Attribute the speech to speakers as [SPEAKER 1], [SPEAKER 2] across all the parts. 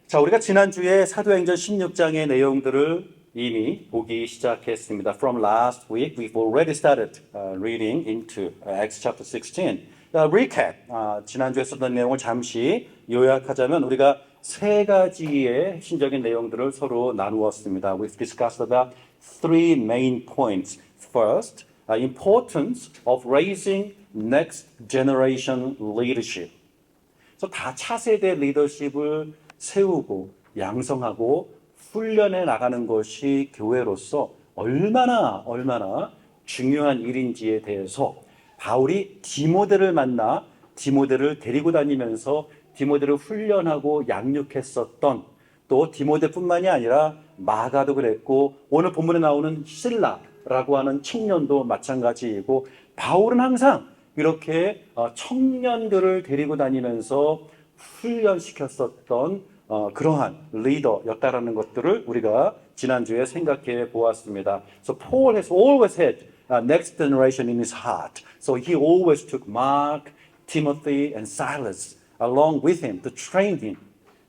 [SPEAKER 1] 자, 우리가 지난주에 사도행전 16장의 내용들을 이미 보기 시작했습니다. From last week, we've already started reading into Acts chapter 16. Recap, 지난주에 썼던 내용을 잠시 요약하자면 우리가 세 가지의 핵심적인 내용들을 서로 나누었습니다. We've discussed about three main points. First, importance of raising next generation leadership. 그래서 다 차세대 리더십을 세우고 양성하고 훈련해 나가는 것이 교회로서 얼마나 중요한 일인지에 대해서 바울이 디모데를 만나 디모데를 데리고 다니면서 디모데를 훈련하고 양육했었던, 또 디모데뿐만이 아니라 마가도 그랬고 오늘 본문에 나오는 실라라고 하는 청년도 마찬가지이고, 바울은 항상 이렇게 청년들을 데리고 다니면서 훈련시켰었던 그러한 리더였다라는 것들을 우리가 지난주에 생각해 보았습니다. So Paul has always had next generation in his heart. So he always took Mark, Timothy, and Silas along with him to train him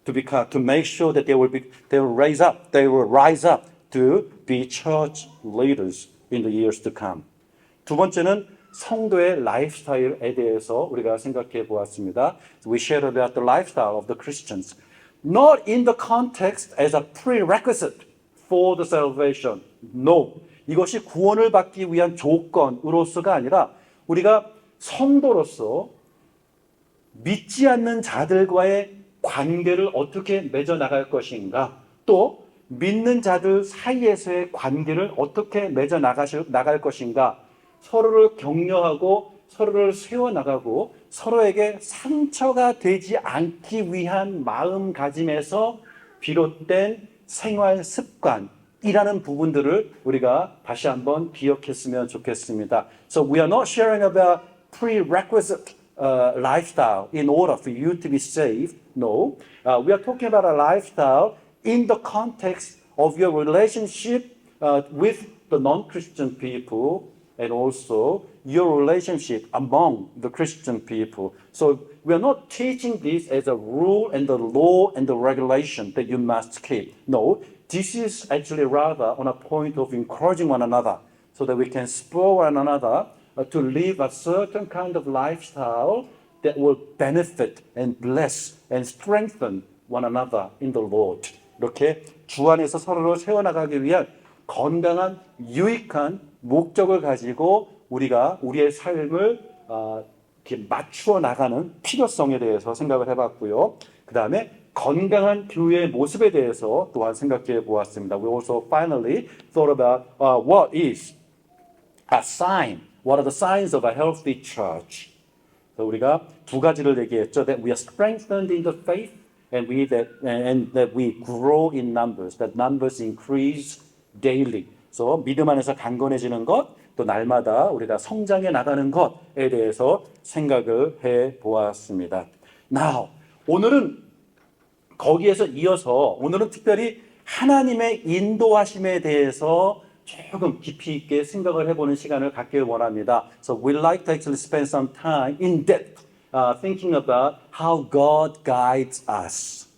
[SPEAKER 1] to make sure that they will rise up to be church leaders in the years to come. 두 번째는 성도의 라이프스타일에 대해서 우리가 생각해 보았습니다. We shared about the lifestyle of the Christians, not in the context as a prerequisite for the salvation. No, 이것이 구원을 받기 위한 조건으로서가 아니라 우리가 성도로서 믿지 않는 자들과의 관계를 어떻게 맺어 나갈 것인가, 또 믿는 자들 사이에서의 관계를 어떻게 맺어 나갈 것인가, 서로를 격려하고 서로를 세워나가고 서로에게 상처가 되지 않기 위한 마음가짐에서 비롯된 생활 습관이라는 부분들을 우리가 다시 한번 기억했으면 좋겠습니다. So we are not sharing about prerequisite lifestyle in order for you to be saved. No, we are talking about a lifestyle in the context of your relationship with the non-Christian people, and also your relationship among the Christian people. So we are not teaching this as a rule and the law and the regulation that you must keep. No, this is actually rather on a point of encouraging one another so that we can spur one another to live a certain kind of lifestyle that will benefit and bless and strengthen one another in the Lord. 이렇게 주 안에서 서로를 세워나가기 위한 건강한 유익한 목적을 가지고 우리가 우리의 삶을 이렇게 맞추어 나가는 필요성에 대해서 생각을 해봤고요. 그 다음에 건강한 교회의 모습에 대해서 또한 생각해 보았습니다. We also finally thought about what is a sign, what are the signs of a healthy church. 우리가 두 가지를 얘기했죠. That we are strengthened in the faith and that we grow in numbers, that numbers increase daily. 그래서 믿음 안에서 강건해지는 것, 또 날마다 우리가 성장해 나가는 것에 대해서 생각을 해 보았습니다. Now, 오늘은 거기에서 이어서 오늘은 특별히 하나님의 인도하심에 대해서 조금 깊이 있게 생각을 해보는 시간을 갖길 원합니다. So we'd like to actually spend some time in depth thinking about how God guides us.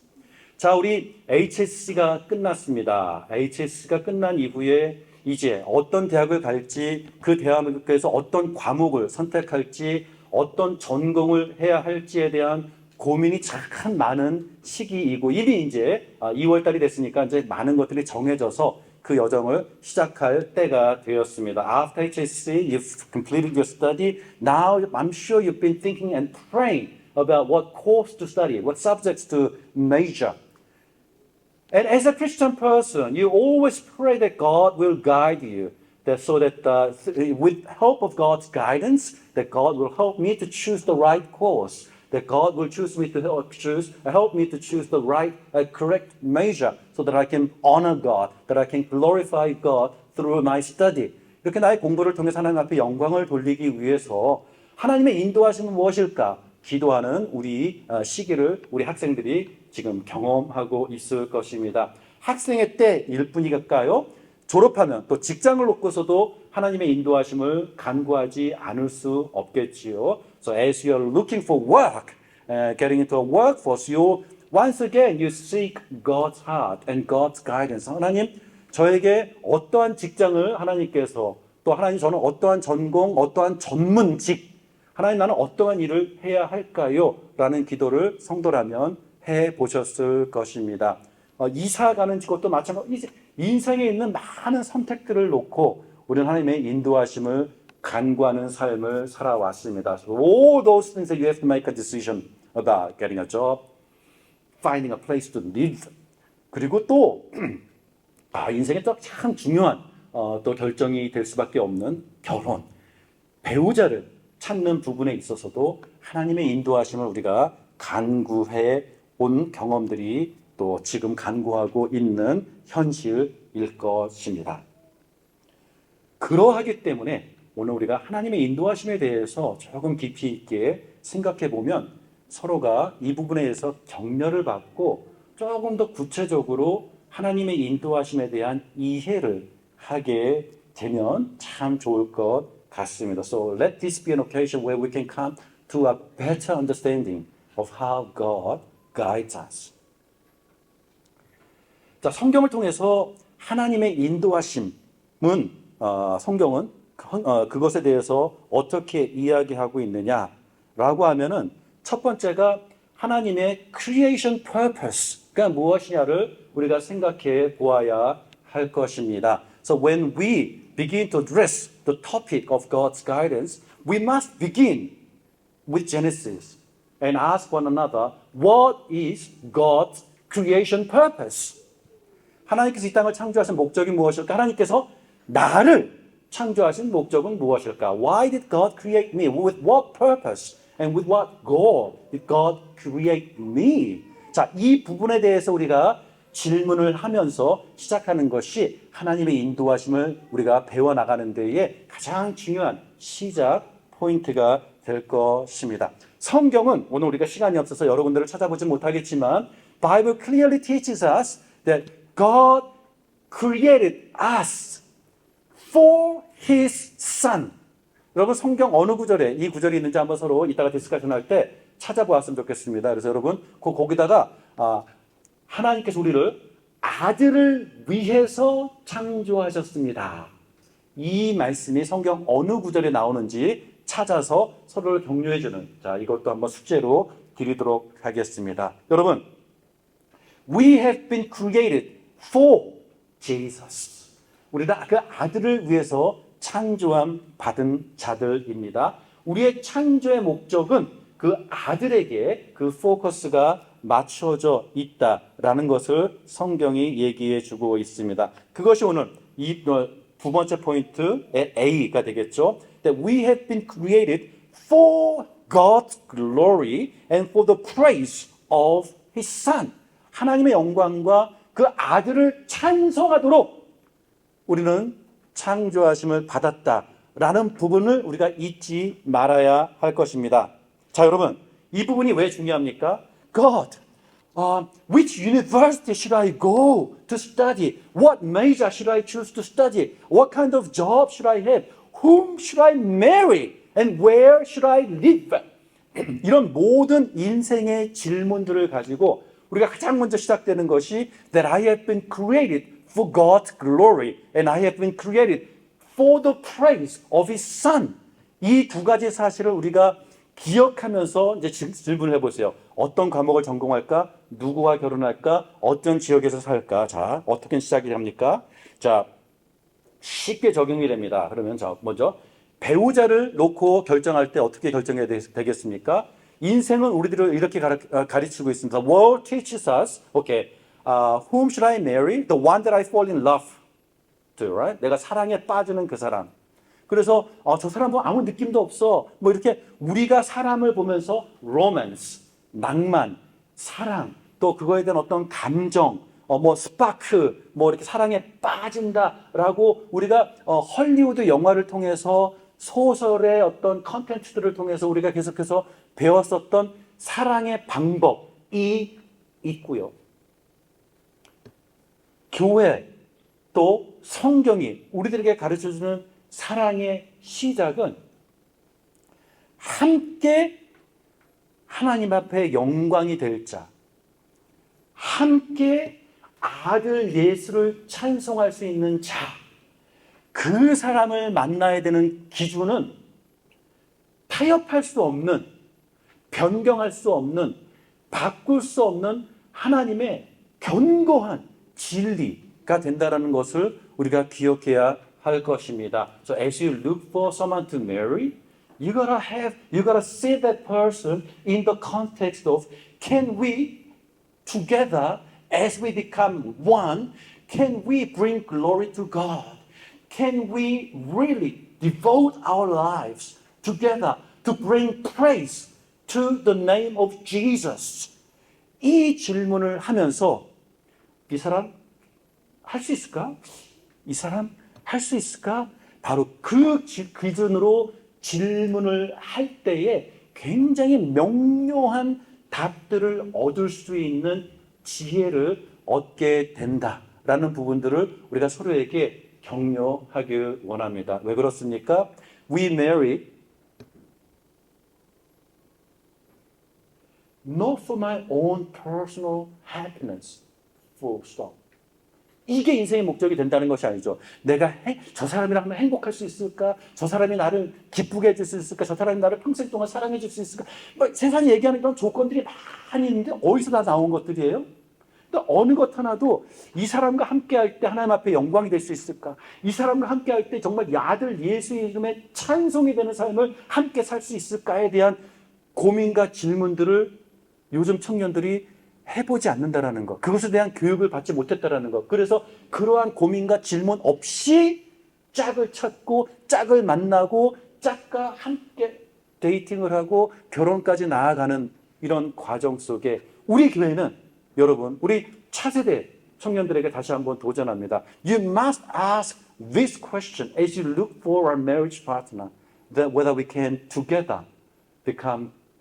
[SPEAKER 1] 자, 우리 HSC가 끝났습니다. HSC가 끝난 이후에 이제 어떤 대학을 갈지, 그 대학에서 어떤 과목을 선택할지, 어떤 전공을 해야 할지에 대한 고민이 참 많은 시기이고, 이미 이제 2월 달이 됐으니까 이제 많은 것들이 정해져서 그 여정을 시작할 때가 되었습니다. After HSC, you've completed your study. Now I'm sure you've been thinking and praying about what course to study, what subjects to major. And as a Christian person, you always pray that God will guide you, so that with help of God's guidance, that God will help me to choose the right course, that God will help me to choose the right, correct measure, so that I can honor God, that I can glorify God through my study. 이렇게 나의 공부를 통해서 하나님 앞에 영광을 돌리기 위해서 하나님의 인도하심은 무엇일까? 기도하는 우리 시기를 우리 학생들이 지금 경험하고 있을 것입니다. 학생의 때일 뿐일까요? 졸업하면 또 직장을 놓고서도 하나님의 인도하심을 간구하지 않을 수 없겠지요. So as you are looking for work, getting into a workforce, you Once again, you seek God's heart and God's guidance. 하나님, 저에게 어떠한 직장을 하나님께서 또 하나님 저는 어떠한 전공, 어떠한 전문직 하나님 나는 어떠한 일을 해야 할까요? 라는 기도를 성도라면 해보셨을 것입니다. 이사 가는 것도 마찬가지 인생에 있는 많은 선택들을 놓고 우리는 하나님의 인도하심을 간구하는 삶을 살아왔습니다. So all those things that you have to make a decision about getting a job, finding a place to live. 그리고 또 인생에 또 참 중요한 또 결정이 될 수밖에 없는 결혼, 배우자를 찾는 부분에 있어서도 하나님의 인도하심을 우리가 간구해 온 경험들이 또 지금 간구하고 있는 현실일 것입니다. 그러하기 때문에 오늘 우리가 하나님의 인도하심에 대해서 조금 깊이 있게 생각해 보면 서로가 이 부분에 대해서 격려를 받고 조금 더 구체적으로 하나님의 인도하심에 대한 이해를 하게 되면 참 좋을 것 같습니다. So let this be an occasion where we can come to a better understanding of how God guides us. 자, 성경을 통해서 하나님의 인도하심은 성경은 그것에 대해서 어떻게 이야기하고 있느냐라고 하면은 첫 번째가 하나님의 creation purpose가 무엇이냐를 우리가 생각해 보아야 할 것입니다. So when we begin to address the topic of God's guidance, we must begin with Genesis and ask one another, what is God's creation purpose? 하나님께서 이 땅을 창조하신 목적이 무엇일까? 하나님께서 나를 창조하신 목적은 무엇일까? Why did God create me? With what purpose? And with what goal did God create me? 자, 이 부분에 대해서 우리가 질문을 하면서 시작하는 것이 하나님의 인도하심을 우리가 배워나가는 데에 가장 중요한 시작 포인트가 될 것입니다. 성경은 오늘 우리가 시간이 없어서 여러 군데를 찾아보지 못하겠지만 Bible clearly teaches us that God created us for His Son. 여러분 성경 어느 구절에 이 구절이 있는지 한번 서로 이따가 디스커션 할 때 찾아보았으면 좋겠습니다. 그래서 여러분 거기다가 하나님께서 우리를 아들을 위해서 창조하셨습니다. 이 말씀이 성경 어느 구절에 나오는지 찾아서 서로를 격려해주는 자 이것도 한번 숙제로 드리도록 하겠습니다. 여러분, we have been created for Jesus. 우리는 그 아들을 위해서 창조함 받은 자들입니다. 우리의 창조의 목적은 그 아들에게 그 포커스가 맞춰져 있다라는 것을 성경이 얘기해 주고 있습니다. 그것이 오늘 이 두 번째 포인트의 A가 되겠죠. That we have been created for God's glory and for the praise of His Son. 하나님의 영광과 그 아들을 찬송하도록 우리는 창조하심을 받았다라는 부분을 우리가 잊지 말아야 할 것입니다. 자, 여러분, 이 부분이 왜 중요합니까? God, which university should I go to study? What major should I choose to study? What kind of job should I have? Whom should I marry? And where should I live? 이런 모든 인생의 질문들을 가지고 우리가 가장 먼저 시작되는 것이 That I have been created for God's glory and I have been created for the praise of His Son. 이 두 가지 사실을 우리가 기억하면서 이제 질문을 해보세요. 어떤 과목을 전공할까? 누구와 결혼할까? 어떤 지역에서 살까? 자, 어떻게 시작이 됩니까? 자, 쉽게 적용이 됩니다. 그러면 자, 먼저 배우자를 놓고 결정할 때 어떻게 결정해야 되겠습니까? 인생은 우리들을 이렇게 가르치고 있습니다. The world teaches us, okay, whom should I marry? The one that I fall in love to, right? 내가 사랑에 빠지는 그 사람. 그래서 저 사람 뭐 아무 느낌도 없어. 뭐 이렇게 우리가 사람을 보면서 로맨스, 낭만, 사랑, 또 그거에 대한 어떤 감정, 뭐 스파크, 뭐 이렇게 사랑에 빠진다라고 우리가 헐리우드 영화를 통해서 소설의 어떤 컨텐츠들을 통해서 우리가 계속해서 배웠었던 사랑의 방법이 있고요. 교회 또 성경이 우리들에게 가르쳐주는 사랑의 시작은 함께 하나님 앞에 영광이 될 자, 함께 아들 예수를 찬송할 수 있는 자, 그 사람을 만나야 되는 기준은 타협할 수 없는, 변경할 수 없는, 바꿀 수 없는 하나님의 견고한 진리가 된다는 것을 우리가 기억해야 할 것입니다. So as you look for someone to marry, you gotta see that person in the context of, can we together as we become one, can we bring glory to God? Can we really devote our lives together to bring praise to the name of Jesus? 이 질문을 하면서 이 사람 할 수 있을까? 이 사람 할 수 있을까? 바로 그 기준으로 질문을 할 때에 굉장히 명료한 답들을 얻을 수 있는 지혜를 얻게 된다라는 부분들을 우리가 서로에게 격려하길 원합니다. 왜 그렇습니까? We marry not for my own personal happiness, full stop. 이게 인생의 목적이 된다는 것이 아니죠. 내가 저 사람이랑 하면 행복할 수 있을까? 저 사람이 나를 기쁘게 해줄 수 있을까? 저 사람이 나를 평생 동안 사랑해 줄 수 있을까? 세상이 얘기하는 그런 조건들이 많이 있는데 어디서 다 나온 것들이에요? 또 어느 것 하나도 이 사람과 함께 할 때 하나님 앞에 영광이 될 수 있을까? 이 사람과 함께 할 때 정말 아들 예수의 이름에 찬송이 되는 삶을 함께 살 수 있을까에 대한 고민과 질문들을 요즘 청년들이 해보지 않는다라는 것, 그것에 대한 교육을 받지 못했다라는 것. 그래서 그러한 고민과 질문 없이 짝을 찾고 짝을 만나고 짝과 함께 데이팅을 하고 결혼까지 나아가는 이런 과정 속에 우리 교회는, 여러분, 우리 차세대 청년들에게 다시 한번 도전합니다. You must ask this question as you look for our marriage partner, that whether we can together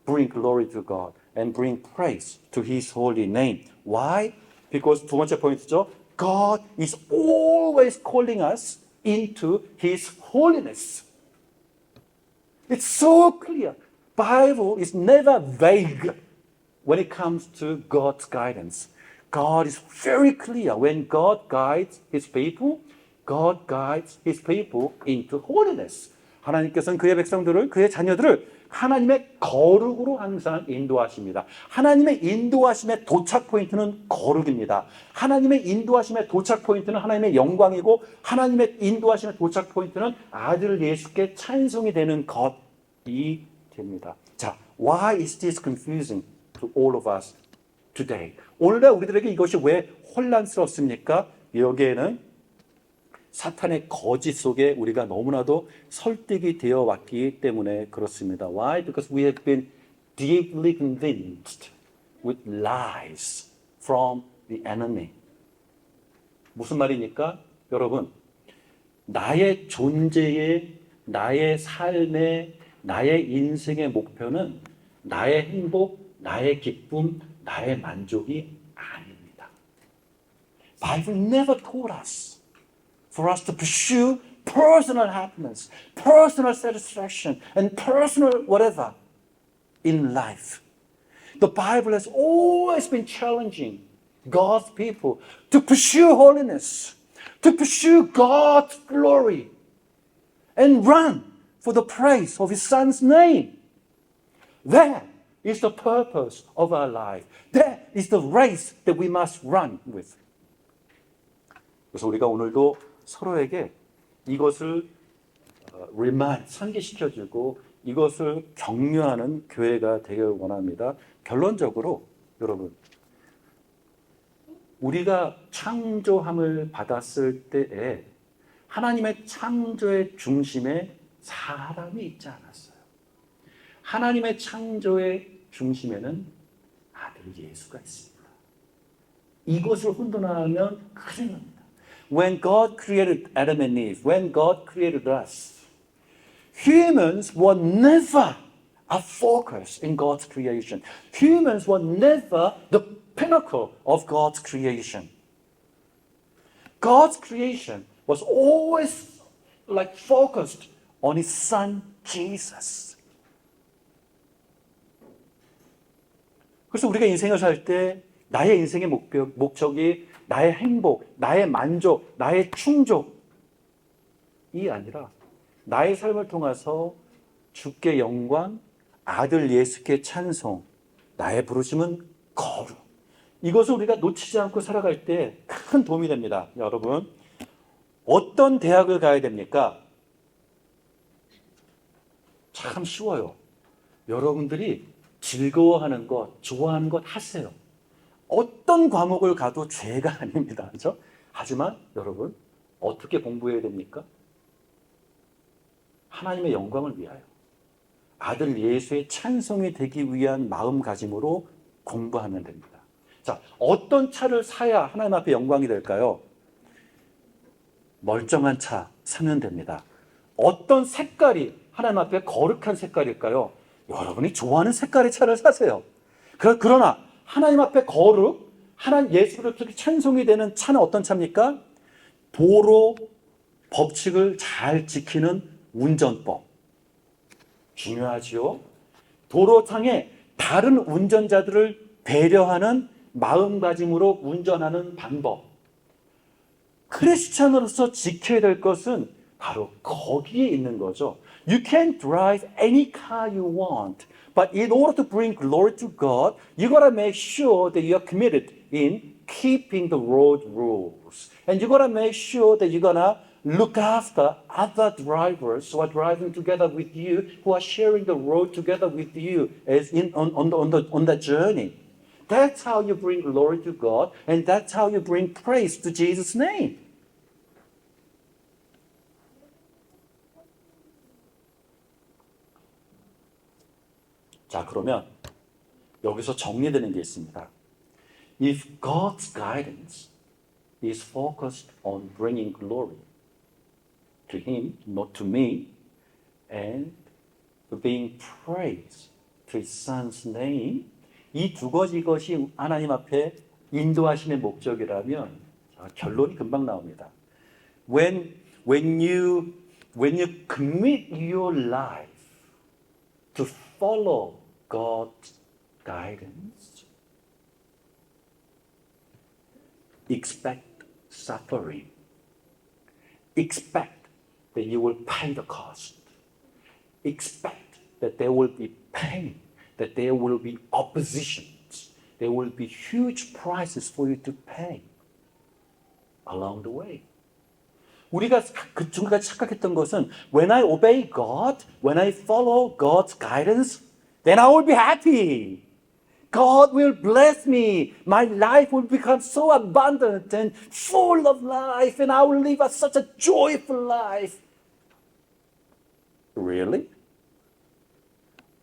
[SPEAKER 1] bring glory to God and bring praise to His holy name. Why? Because 두 번째 포인트죠. God is always calling us into His holiness. It's so clear. Bible is never vague when it comes to God's guidance. God is very clear. When God guides His people, God guides His people into holiness. 하나님께서는 그의 백성들을, 그의 자녀들을 하나님의 거룩으로 항상 인도하십니다. 하나님의 인도하심의 도착 포인트는 거룩입니다. 하나님의 인도하심의 도착 포인트는 하나님의 영광이고, 하나님의 인도하심의 도착 포인트는 아들 예수께 찬송이 되는 것이 됩니다. 자, why is this confusing to all of us today? 오늘날 우리들에게 이것이 왜 혼란스럽습니까? 여기에는 사탄의 거짓 속에 우리가 너무나도 설득이 되어 왔기 때문에 그렇습니다. Why? Because we have been deeply convinced with lies from the enemy. 무슨 말입니까? 여러분, 나의 존재의, 나의 삶의, 나의 인생의 목표는 나의 행복, 나의 기쁨, 나의 만족이 아닙니다. Bible never told us for us to pursue personal happiness, personal satisfaction, and personal whatever in life. The Bible has always been challenging God's people to pursue holiness, to pursue God's glory, and run for the praise of His Son's name. That is the purpose of our life. That is the race that we must run with. 그래서 우리가 오늘도 서로에게 이것을 상기시켜주고 이것을 격려하는 교회가 되길 원합니다. 결론적으로 여러분, 우리가 창조함을 받았을 때에 하나님의 창조의 중심에 사람이 있지 않았어요. 하나님의 창조의 중심에는 아들 예수가 있습니다. 이것을 혼돈하면 큰일 납니다. When God created Adam and Eve, when God created us, humans were never a focus in God's creation. Humans were never the pinnacle of God's creation. God's creation was always focused on His Son, Jesus. 그래서 우리가 인생을 살 때 나의 인생의 목적이 나의 행복, 나의 만족, 나의 충족이 아니라 나의 삶을 통해서 주께 영광, 아들 예수께 찬송, 나의 부르심은 거룩. 이것을 우리가 놓치지 않고 살아갈 때 큰 도움이 됩니다. 여러분, 어떤 대학을 가야 됩니까? 참 쉬워요. 여러분들이 즐거워하는 것, 좋아하는 것 하세요. 어떤 과목을 가도 죄가 아닙니다. 그렇죠? 하지만 여러분, 어떻게 공부해야 됩니까? 하나님의 영광을 위하여. 아들 예수의 찬송이 되기 위한 마음가짐으로 공부하면 됩니다. 자, 어떤 차를 사야 하나님 앞에 영광이 될까요? 멀쩡한 차 사면 됩니다. 어떤 색깔이 하나님 앞에 거룩한 색깔일까요? 여러분이 좋아하는 색깔의 차를 사세요. 그러나 하나님 앞에 거룩, 하나님 예수 그리스도께 찬송이 되는 차는 어떤 차입니까? 도로 법칙을 잘 지키는 운전법. 중요하지요. 도로상에 다른 운전자들을 배려하는 마음가짐으로 운전하는 방법. 크리스찬으로서 지켜야 될 것은 바로 거기에 있는 거죠. You can drive any car you want, but in order to bring glory to God, you gotta make sure that you are committed in keeping the road rules. And you gotta make sure that you're gonna look after other drivers who are driving together with you, who are sharing the road together with you as on the journey. That's how you bring glory to God, and that's how you bring praise to Jesus' name. 자, 그러면 여기서 정리되는 게 있습니다. If God's guidance is focused on bringing glory to Him, not to me, and being praised to His Son's name, 이 두 가지 것이 하나님 앞에 인도하심의 목적이라면 결론이 금방 나옵니다. When you commit your life to follow God's guidance, expect suffering. Expect that you will pay the cost. Expect that there will be pain, that there will be oppositions, there will be huge prices for you to pay along the way. 우리가 그 중간까지 착각했던 것은 when I obey God, when I follow God's guidance, then I will be happy. God will bless me. My life will become so abundant and full of life, and I will live such a joyful life. Really?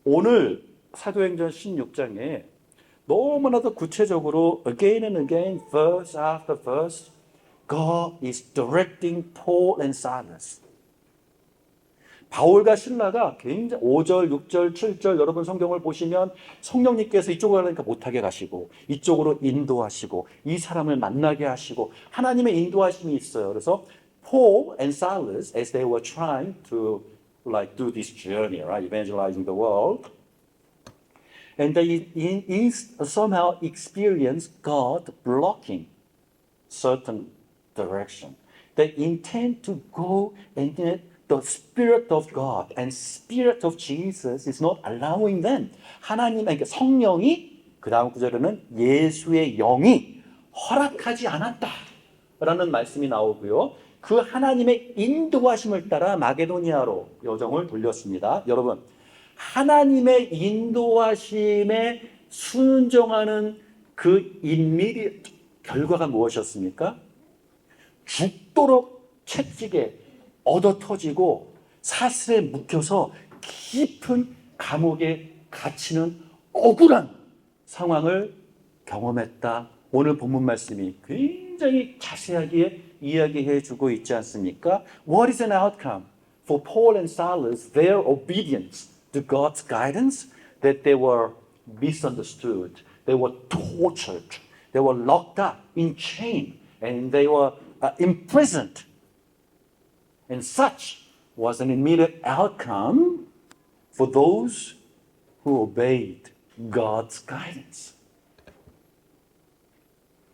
[SPEAKER 1] 오늘 사도행전 16장에 너무나도 구체적으로 again and again, verse after verse, God is directing Paul and Silas. 바울과 신라가 굉장히 5절, 6절, 7절 여러분 성경을 보시면 성령님께서 이쪽으로 가니까 못하게 가시고 이쪽으로 인도하시고 이 사람을 만나게 하시고 하나님의 인도하심이 있어요. 그래서 Paul and Silas, as they were trying to do this journey, right, evangelizing the world, and they somehow experienced God blocking certain direction. They intend to go and the Spirit of God and Spirit of Jesus is not allowing them. 그러니까 성령이 그 다음 구절에는 예수의 영이 허락하지 않았다라는 말씀이 나오고요. 그 하나님의 인도하심을 따라 마게도니아로 여정을 돌렸습니다. 여러분, 하나님의 인도하심에 순종하는 그 인밀의 결과가 무엇이었습니까? 죽도록 채찍에 얻어 터지고 사슬에 묶여서 깊은 감옥에 갇히는 억울한 상황을 경험했다. 오늘 본문 말씀이 굉장히 자세하게 이야기해 주고 있지 않습니까? What is an outcome for Paul and Silas, their obedience to God's guidance? That they were misunderstood, they were tortured, they were locked up in chain, and they were imprisoned. And such was an immediate outcome for those who obeyed God's guidance.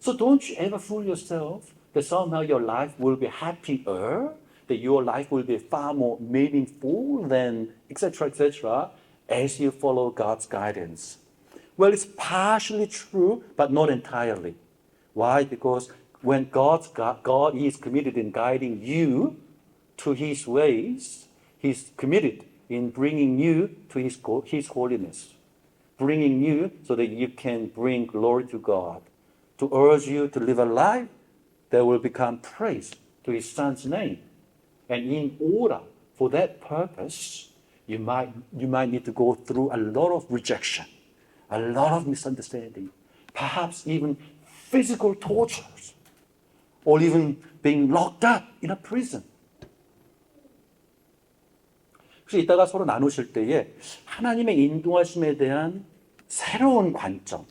[SPEAKER 1] So don't you ever fool yourself that somehow your life will be happier, that your life will be far more meaningful than etc. as you follow God's guidance. Well, it's partially true, but not entirely. Why? Because when God is committed in guiding you to His ways, He's committed in bringing you to His holiness, bringing you so that you can bring glory to God, to urge you to live a life that will become praise to His Son's name. And in order for that purpose, you might need to go through a lot of rejection, a lot of misunderstanding, perhaps even physical tortures, or even being locked up in a prison. 그래서 이따가 서로 나누실 때에 하나님의 인도하심에 대한 새로운 관점,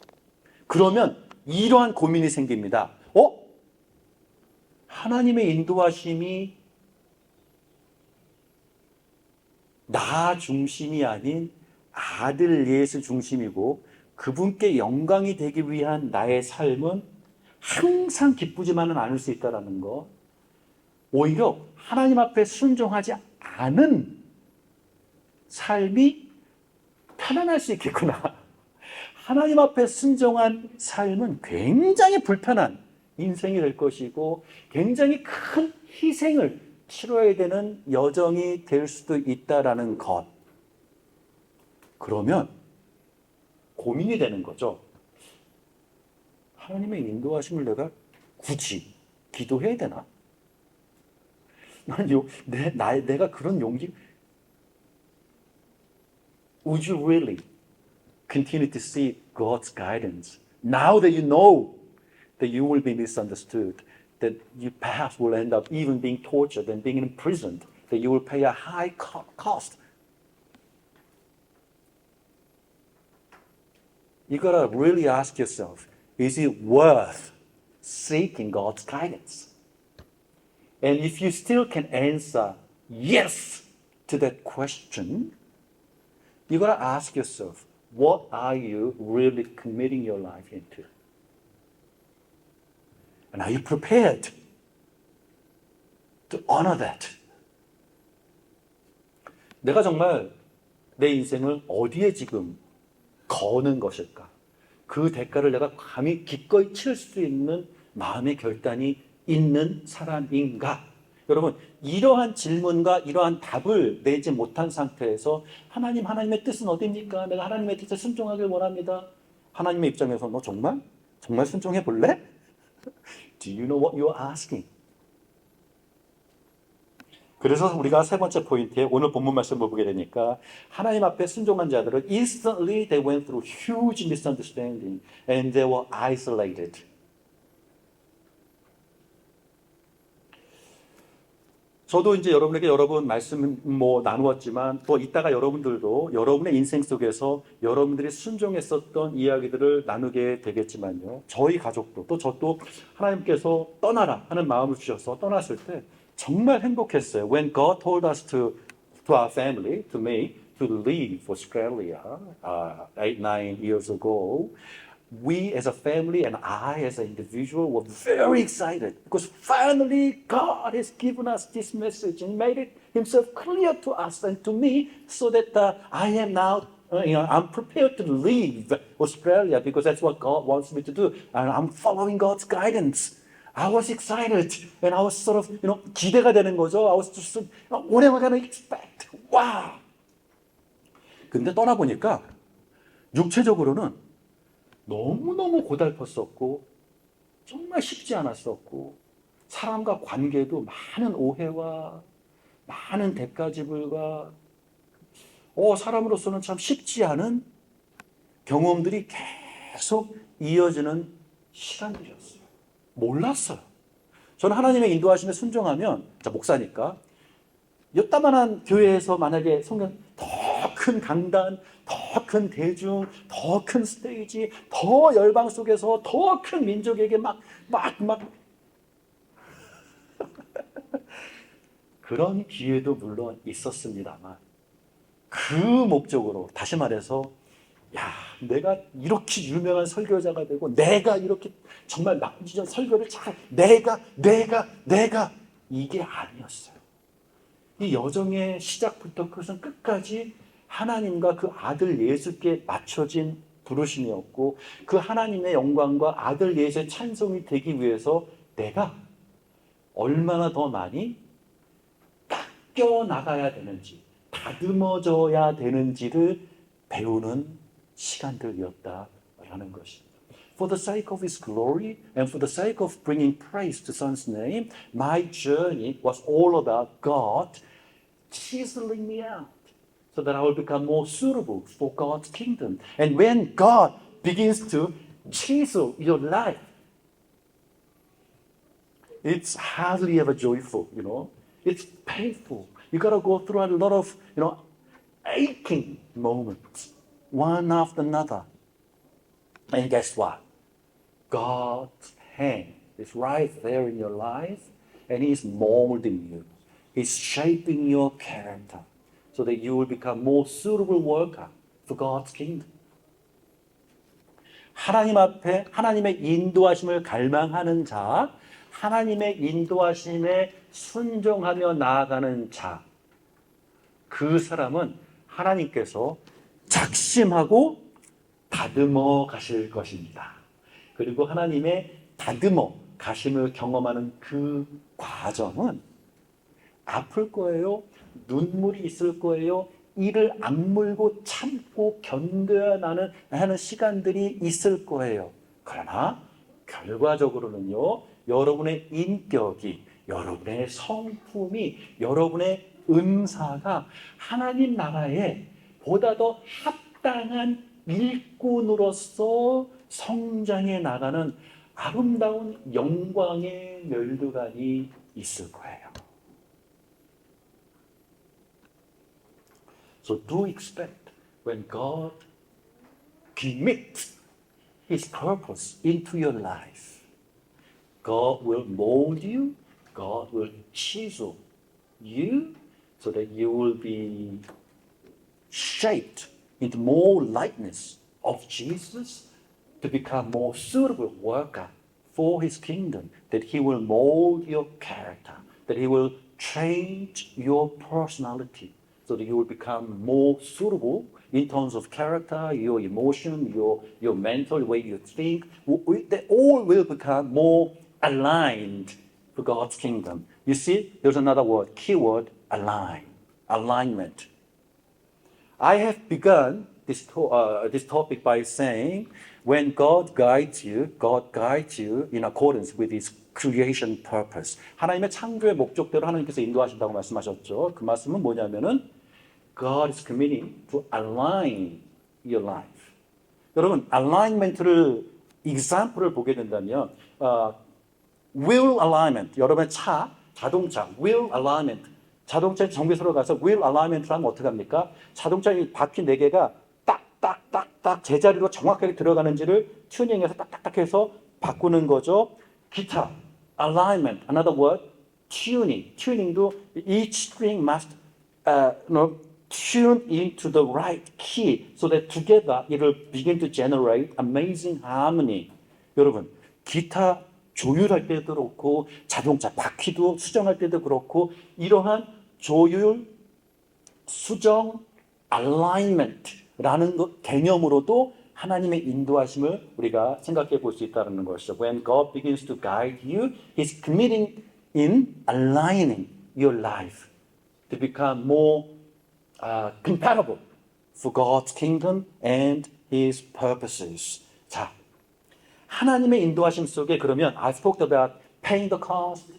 [SPEAKER 1] 그러면 이러한 고민이 생깁니다. 하나님의 인도하심이 나 중심이 아닌 아들 예수 중심이고 그분께 영광이 되기 위한 나의 삶은 항상 기쁘지만은 않을 수 있다는 거. 오히려 하나님 앞에 순종하지 않은 삶이 편안할 수 있겠구나. 하나님 앞에 순종한 삶은 굉장히 불편한 인생이 될 것이고 굉장히 큰 희생을 치러야 되는 여정이 될 수도 있다라는 것. 그러면 고민이 되는 거죠. 하나님의 인도하심을 내가 굳이 기도해야 되나? 내가 그런 용기. Would you really continue to seek God's guidance now that you know that you will be misunderstood, that you perhaps will end up even being tortured and being imprisoned, that you will pay a high cost? You gotta really ask yourself, is it worth seeking God's guidance? And if you still can answer yes to that question, you gotta ask yourself, what are you really committing your life into? And are you prepared to honor that? 내가 정말 내 인생을 어디에 지금 거는 것일까? 그 대가를 내가 감히 기꺼이 치를 수 있는 마음의 결단이 있는 사람인가? 여러분, 이러한 질문과 이러한 답을 내지 못한 상태에서 하나님의 뜻은 어디입니까? 내가 하나님의 뜻에 순종하길 원합니다. 하나님의 입장에서 너 정말 순종해 볼래? Do you know what you are asking? 그래서 우리가 세 번째 포인트에 오늘 본문 말씀을 보게 되니까 하나님 앞에 순종한 자들은 instantly they went through huge misunderstanding and they were isolated. 저도 이제 여러분에게 여러 번 말씀 나누었지만 또 이따가 여러분들도 여러분의 인생 속에서 여러분들이 순종했었던 이야기들을 나누게 되겠지만요. 저희 가족도 또 저도 하나님께서 떠나라 하는 마음을 주셔서 떠났을 때 정말 행복했어요. When God told us to our family, to me, to leave Australia 8-9 years ago, we as a family and I as an individual were very excited because finally God has given us this message and made it Himself clear to us and to me so that I am now, I'm prepared to leave Australia because that's what God wants me to do and I'm following God's guidance. I was excited and I was sort of, 기대가 되는 거죠. I was just, what am I going to expect? Wow! 근데 떠나보니까 육체적으로는 너무너무 고달팠었고 정말 쉽지 않았었고 사람과 관계도 많은 오해와 많은 대가지불과 사람으로서는 참 쉽지 않은 경험들이 계속 이어지는 시간들이었어요. 몰랐어요. 저는 하나님의 인도하심에 순종하면 목사니까 요따만한 교회에서 만약에 성경 더 큰 강단, 더 큰 대중, 더 큰 스테이지, 더 열방 속에서 더 큰 민족에게 막 그런 기회도 물론 있었습니다만 그 목적으로 다시 말해서 야, 내가 이렇게 유명한 설교자가 되고 내가 이렇게 정말 막지전 설교를 잘 내가 이게 아니었어요. 이 여정의 시작부터 끝까지 하나님과 그 아들 예수께 맞춰진 부르심이었고 그 하나님의 영광과 아들 예수의 찬송이 되기 위해서 내가 얼마나 더 많이 깎여 나가야 되는지 다듬어져야 되는지를 배우는 시간들이었다라는 것입니다. For the sake of His glory and for the sake of bringing praise to Son's name, my journey was all about God chiseling me out so that I will become more suitable for God's kingdom. And when God begins to chisel your life, it's hardly ever joyful, you know. It's painful. You got to go through a lot of, you know, aching moments, one after another. And guess what? God's hand is right there in your life, and He's molding you. He's shaping your character so that you will become more suitable worker for God's kingdom. 하나님 앞에 하나님의 인도하심을 갈망하는 자, 하나님의 인도하심에 순종하며 나아가는 자, 그 사람은 하나님께서 작심하고 다듬어 가실 것입니다. 그리고 하나님의 다듬어 가심을 경험하는 그 과정은 아플 거예요. 눈물이 있을 거예요. 이를 악물고 참고 견뎌야 하는 시간들이 있을 거예요. 그러나 결과적으로는요, 여러분의 인격이, 여러분의 성품이, 여러분의 은사가 하나님 나라에 보다 더 합당한 일꾼으로서 성장해 나가는 아름다운 영광의 면류관이 있을 거예요. So do expect when God commits His purpose into your life, God will mold you, God will chisel you so that you will be shaped into more likeness of Jesus to become more suitable worker for His kingdom, that He will mold your character, that He will change your personality so that you will become more suitable in terms of character, your emotion, your mental, the way you think. They all will become more aligned to God's kingdom. You see, there's another word, keyword, align, alignment. I have begun this topic by saying, when God guides you in accordance with His creation purpose. 하나님의 창조의 목적대로 하나님께서 인도하신다고 말씀하셨죠. 그 말씀은 뭐냐면은 God is committing to align your life. 여러분, alignment를 example을 보게 된다면 wheel alignment, 여러분의 자동차 wheel alignment. 자동차 정비소로 가서 wheel alignment를 하면 어떻게 합니까? 자동차의 바퀴 4개가 딱딱딱딱 제자리로 정확하게 들어가는지를 튜닝해서 딱딱딱 해서 바꾸는 거죠. 기타, alignment, another word, tuning. tuning도 each string must tune into the right key so that together it will begin to generate amazing harmony. 여러분, 기타 조율할 때도 그렇고 자동차 바퀴도 수정할 때도 그렇고 이러한 조율, 수정, alignment라는 개념으로도 하나님의 인도하심을 우리가 생각해 볼 수 있다는 것이죠. When God begins to guide you, He's committing in aligning your life to become more compatible for God's kingdom and His purposes. 자, 하나님의 인도하심 속에 그러면 I spoke about paying the cost,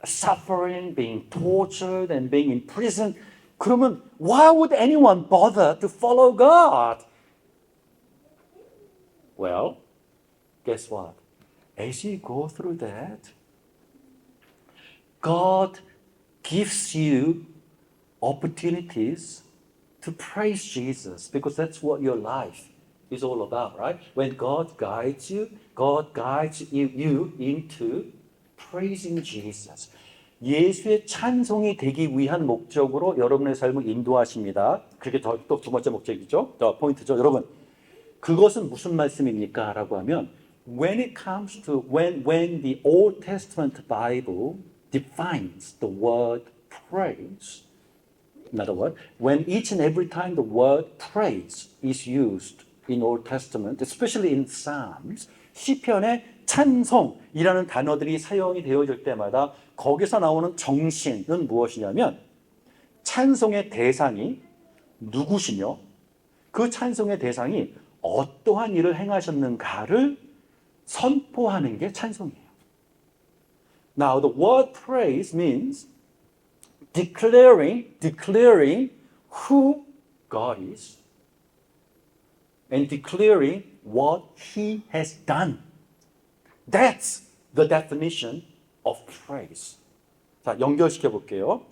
[SPEAKER 1] suffering, being tortured, and being in prison. 그러면 why would anyone bother to follow God? Well, guess what? As you go through that, God gives you opportunities to praise Jesus because that's what your life is all about, right? When God guides you into praising Jesus. 예수의 찬송이 되기 위한 목적으로 여러분의 삶을 인도하십니다. 그게 또 두 번째 목적이죠. 포인트죠. 여러분, 그것은 무슨 말씀입니까? 라고 하면 when it comes to when the Old Testament Bible defines the word praise, in other words, when each and every time the word praise is used in Old Testament, especially in Psalms, 시편에 찬송이라는 단어들이 사용이 되어질 때마다 거기서 나오는 정신은 무엇이냐면 찬송의 대상이 누구시며 그 찬송의 대상이 어떠한 일을 행하셨는가를 선포하는 게 찬송이에요. Now, the word praise means declaring who God is and declaring what He has done. That's the definition of praise. 자, 연결시켜 볼게요.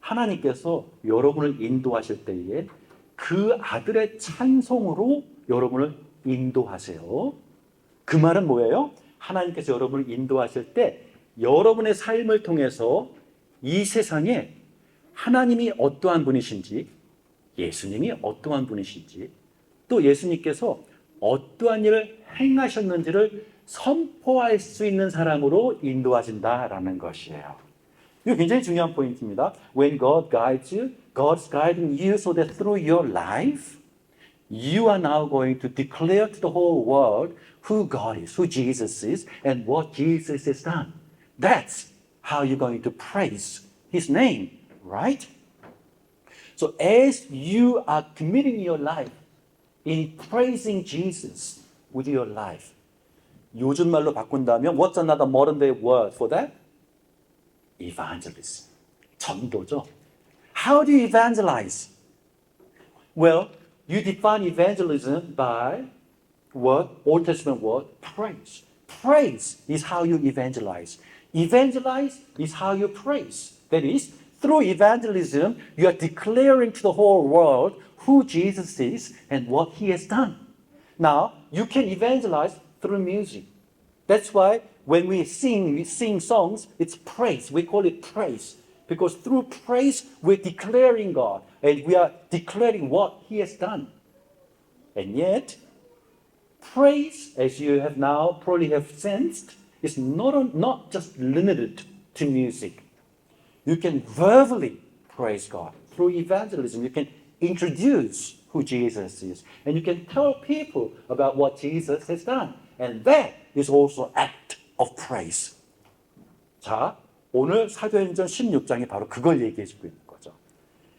[SPEAKER 1] 하나님께서 여러분을 인도하실 때에 그 아들의 찬송으로 여러분을 인도하세요. 그 말은 뭐예요? 하나님께서 여러분을 인도하실 때 여러분의 삶을 통해서 이 세상에 하나님이 어떠한 분이신지, 예수님이 어떠한 분이신지, 또 예수님께서 어떠한 일을 행하셨는지를 선포할 수 있는 사람으로 인도하신다라는 것이에요. 이거 굉장히 중요한 포인트입니다. When God guides you, God's guiding you so that through your life, you are now going to declare to the whole world who God is, who Jesus is, and what Jesus has done. That's how you're going to praise His name, right? So as you are committing your life in praising Jesus with your life, 요즘 말로 바꾼다면 what's another modern day word for that? Evangelism. 전도죠. How do you evangelize? Well, you define evangelism by what? Old Testament word, praise. Praise is how you evangelize. Evangelize is how you praise. That is, through evangelism, you are declaring to the whole world who Jesus is and what He has done. Now, you can evangelize through music. That's why when we sing songs, it's praise. We call it praise. Because through praise, we're declaring God. And we are declaring what He has done. And yet, praise, as you have now probably have sensed, is not just limited to music. You can verbally praise God. Through evangelism, you can introduce who Jesus is. And you can tell people about what Jesus has done. And that is also act of praise. 자, 오늘 사도행전 16장이 바로 그걸 얘기해 주고 있는 거죠.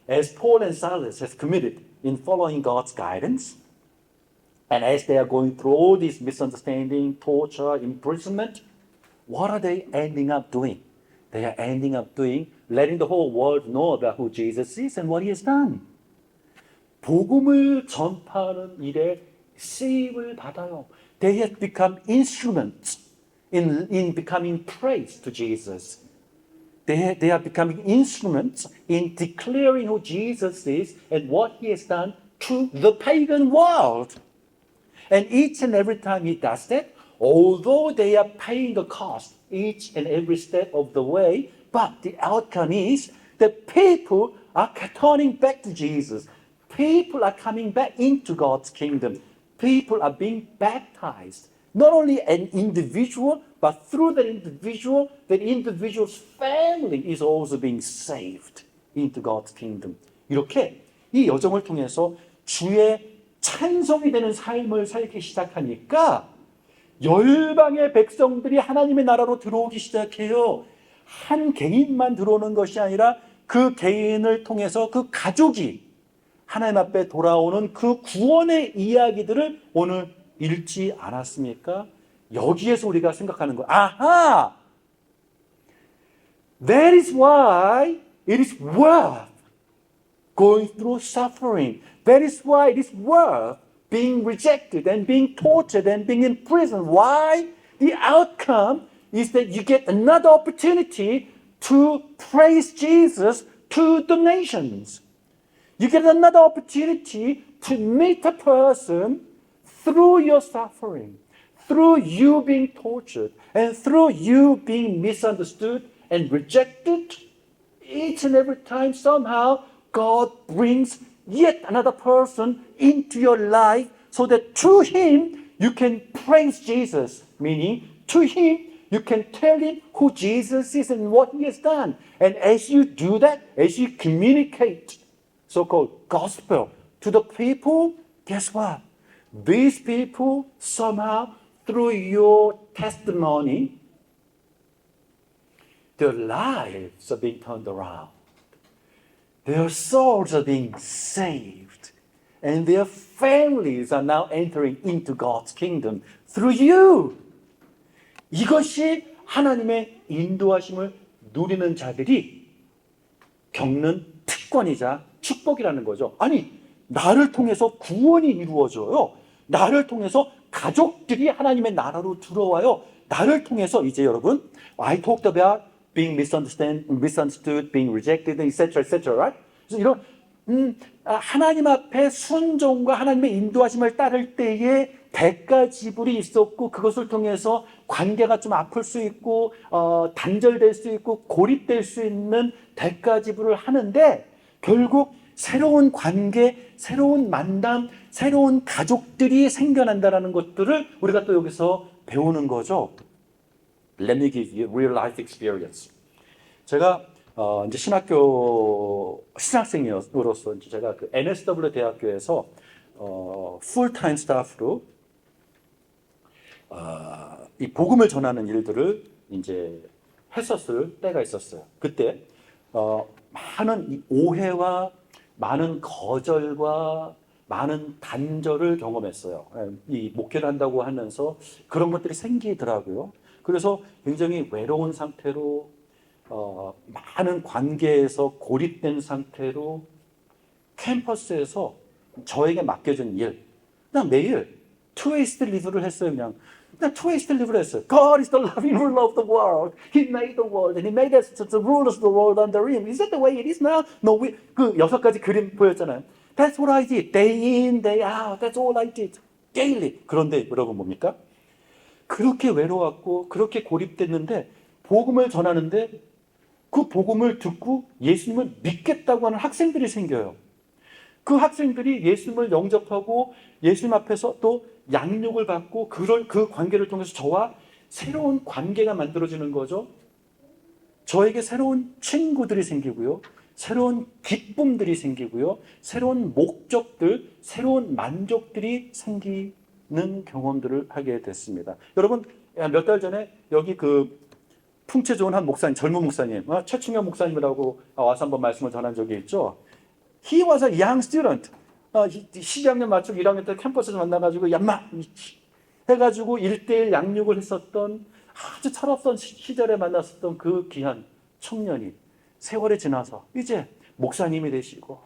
[SPEAKER 1] As Paul and Silas have committed in following God's guidance, and as they are going through all this misunderstanding, torture, imprisonment, what are they ending up doing? They are ending up letting the whole world know about who Jesus is and what He has done. 복음을 전파하는 일에 쓰임을 받아요. They have become instruments in becoming praise to Jesus. They are becoming instruments in declaring who Jesus is and what He has done to the pagan world. And each and every time He does that, although they are paying the cost each and every step of the way, but the outcome is that people are turning back to Jesus. People are coming back into God's kingdom. People are being baptized. Not only an individual, but through that individual's family is also being saved into God's kingdom. 이렇게 이 여정을 통해서 주의 찬송이 되는 삶을 살기 시작하니까 열방의 백성들이 하나님의 나라로 들어오기 시작해요. 한 개인만 들어오는 것이 아니라 그 개인을 통해서 그 가족이 하나님 앞에 돌아오는 그 구원의 이야기들을 오늘 읽지 않았습니까? 여기에서 우리가 생각하는 거. 아하! That is why it is worth going through suffering. That is why it is worth being rejected and being tortured and being in prison. Why? The outcome is that you get another opportunity to praise Jesus to the nations. You get another opportunity to meet a person through your suffering, through you being tortured, and through you being misunderstood and rejected. Each and every time, somehow, God brings yet another person into your life so that through him you can praise Jesus, meaning to him you can tell him who Jesus is and what he has done. And as you do that, as you communicate so-called gospel to the people, guess what? These people somehow, through your testimony, their lives are being turned around. Their souls are being saved. And their families are now entering into God's kingdom through you. 이것이 하나님의 인도하심을 누리는 자들이 겪는 특권이자 축복이라는 거죠. 아니, 나를 통해서 구원이 이루어져요. 나를 통해서 가족들이 하나님의 나라로 들어와요. 나를 통해서 이제 여러분, I talked about being misunderstood, being rejected, etc., etc., right? 그래서 이런 하나님 앞에 순종과 하나님의 인도하심을 따를 때에 대가 지불이 있었고 그것을 통해서 관계가 좀 아플 수 있고 단절될 수 있고 고립될 수 있는 대가 지불을 하는데 결국 새로운 관계, 새로운 만남, 새로운 가족들이 생겨난다는 것들을 우리가 또 여기서 배우는 거죠. Let me give you real life experience. 제가 이제 신학생으로서 이제 제가 그 NSW 대학교에서 풀타임 스타프로 이 복음을 전하는 일들을 이제 했었을 때가 있었어요. 그때 많은 이 오해와 많은 거절과 많은 단절을 경험했어요. 이 목회를 한다고 하면서 그런 것들이 생기더라고요. 그래서 굉장히 외로운 상태로 많은 관계에서 고립된 상태로 캠퍼스에서 저에게 맡겨진 일 그냥 매일 투웨이스트 리뷰를 했어요. 그냥 투웨이스트 리뷰를 했어요. God is the loving ruler of the world. He made the world and He made us the rulers of the world under Him. Is that the way it is now? No, 그 6가지 그림 보였잖아요. That's what I did. Day in, day out. That's all I did. Daily. 그런데 여러분 뭡니까? 그렇게 외로웠고 그렇게 고립됐는데 복음을 전하는데 그 복음을 듣고 예수님을 믿겠다고 하는 학생들이 생겨요. 그 학생들이 예수님을 영접하고 예수님 앞에서 또 양육을 받고 그 관계를 통해서 저와 새로운 관계가 만들어지는 거죠. 저에게 새로운 친구들이 생기고요. 새로운 기쁨들이 생기고요. 새로운 목적들, 새로운 만족들이 생기는 경험들을 하게 됐습니다. 여러분, 몇 달 전에 여기 그 풍채 좋은 한 목사님, 젊은 목사님, 최충현 목사님이라고 와서 한번 말씀을 전한 적이 있죠. He was a young student. 시작년 맞추고 1학년 때 캠퍼스에서 만나가지고 얌마 해가지고 1:1 양육을 했었던 아주 철없던 시절에 만났었던 그 귀한 청년이 세월이 지나서 이제 목사님이 되시고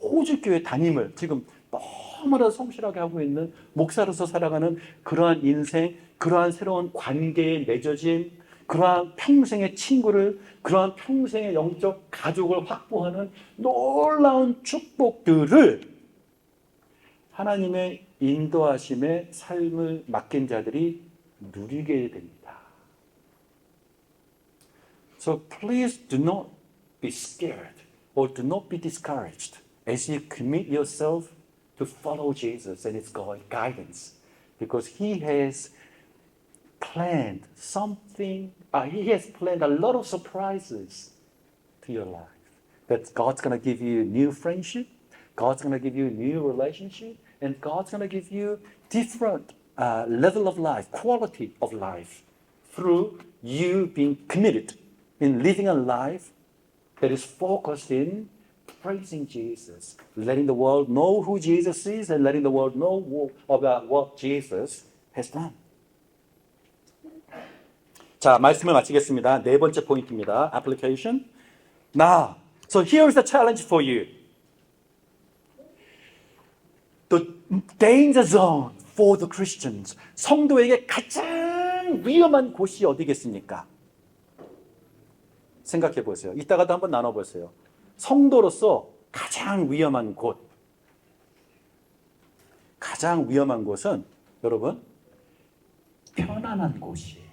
[SPEAKER 1] 호주 교회 담임을 지금 너무나 성실하게 하고 있는 목사로서 살아가는 그러한 인생, 그러한 새로운 관계에 맺어진 그러한 평생의 친구를, 그러한 평생의 영적 가족을 확보하는 놀라운 축복들을 하나님의 인도하심의 삶을 맡긴 자들이 누리게 됩니다. So please do not be scared or do not be discouraged as you commit yourself to follow Jesus and His guidance, because He has planned something. He has planned a lot of surprises to your life. That God's going to give you new friendship, God's going to give you new relationship, and God's going to give you different level of life, quality of life, through you being committed in living a life that is focused in praising Jesus, letting the world know who Jesus is, and letting the world know about what Jesus has done. 자, 말씀을 마치겠습니다. 네 번째 포인트입니다. Application. Now, so here is the challenge for you. The danger zone for the Christians. 성도에게 가장 위험한 곳이 어디겠습니까? 생각해 보세요. 이따가도 한번 나눠보세요. 성도로서 가장 위험한 곳. 가장 위험한 곳은 여러분 편안한 곳이에요.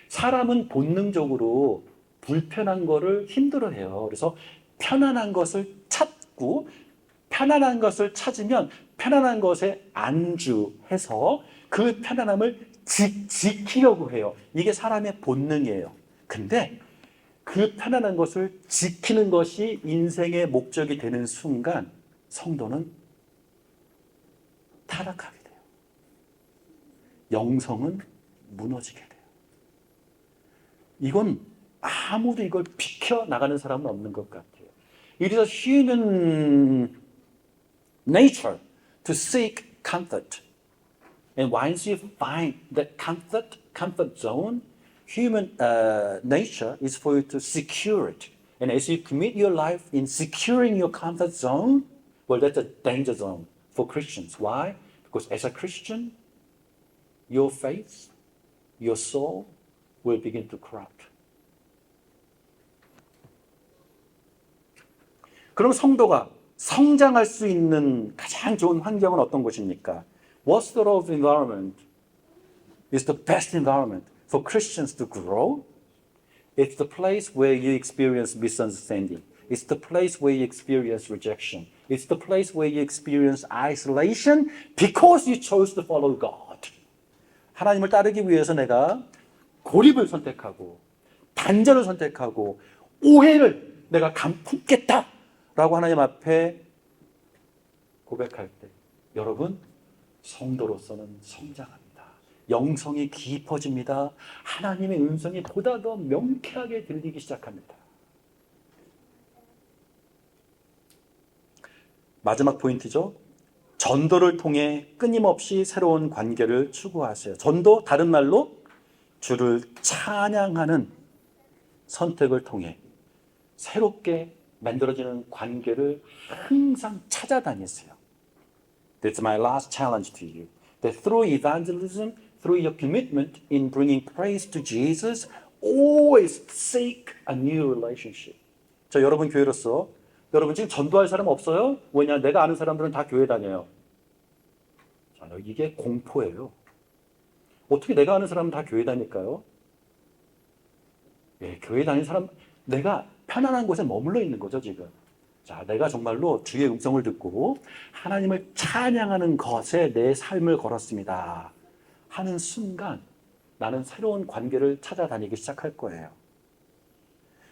[SPEAKER 1] 사람은 본능적으로 불편한 거를 힘들어해요. 그래서 편안한 것을 찾고 편안한 것을 찾으면 편안한 것에 안주해서 그 편안함을 지키려고 해요. 이게 사람의 본능이에요. 근데 그 편안한 것을 지키는 것이 인생의 목적이 되는 순간 성도는 타락하게 돼요. 영성은 무너지게 돼요. 이건 아무도 이걸 비켜나가는 사람은 없는 것 같아요. It is a human nature to seek comfort. And once you find that comfort zone, human nature is for you to secure it. And as you commit your life in securing your comfort zone, well, that's a danger zone for Christians. Why? Because as a Christian, your faith, your soul will begin to corrupt. 그럼 성도가 성장할 수 있는 가장 좋은 환경은 어떤 것입니까? What sort of environment is the best environment for Christians to grow? It's the place where you experience misunderstanding. It's the place where you experience rejection. It's the place where you experience isolation because you chose to follow God. 하나님을 따르기 위해서 내가 고립을 선택하고 단절을 선택하고 오해를 내가 품겠다라고 하나님 앞에 고백할 때 여러분 성도로서는 성장합니다. 영성이 깊어집니다. 하나님의 음성이 보다 더 명쾌하게 들리기 시작합니다. 마지막 포인트죠. 전도를 통해 끊임없이 새로운 관계를 추구하세요. 전도, 다른 말로 주를 찬양하는 선택을 통해 새롭게 만들어지는 관계를 항상 찾아다니세요. That's my last challenge to you. That through evangelism, through your commitment in bringing praise to Jesus, always seek a new relationship. 저 여러분 교회로서 여러분 지금 전도할 사람 없어요? 왜냐? 내가 아는 사람들은 다 교회 다녀요. 자, 이게 공포예요. 어떻게 내가 아는 사람은 다 교회 다닐까요? 예, 교회 다니는 사람, 내가 편안한 곳에 머물러 있는 거죠, 지금. 자, 내가 정말로 주의 음성을 듣고 하나님을 찬양하는 것에 내 삶을 걸었습니다. 하는 순간 나는 새로운 관계를 찾아다니기 시작할 거예요.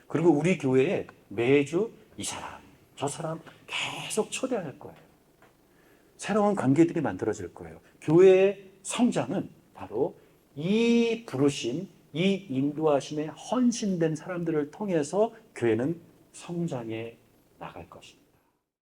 [SPEAKER 1] 그리고 우리 교회에 매주 이 사람, 저 사람 계속 초대할 거예요. 새로운 관계들이 만들어질 거예요. 교회의 성장은 바로 이 부르심, 이 인도하심에 헌신된 사람들을 통해서 교회는 성장해 나갈 것입니다.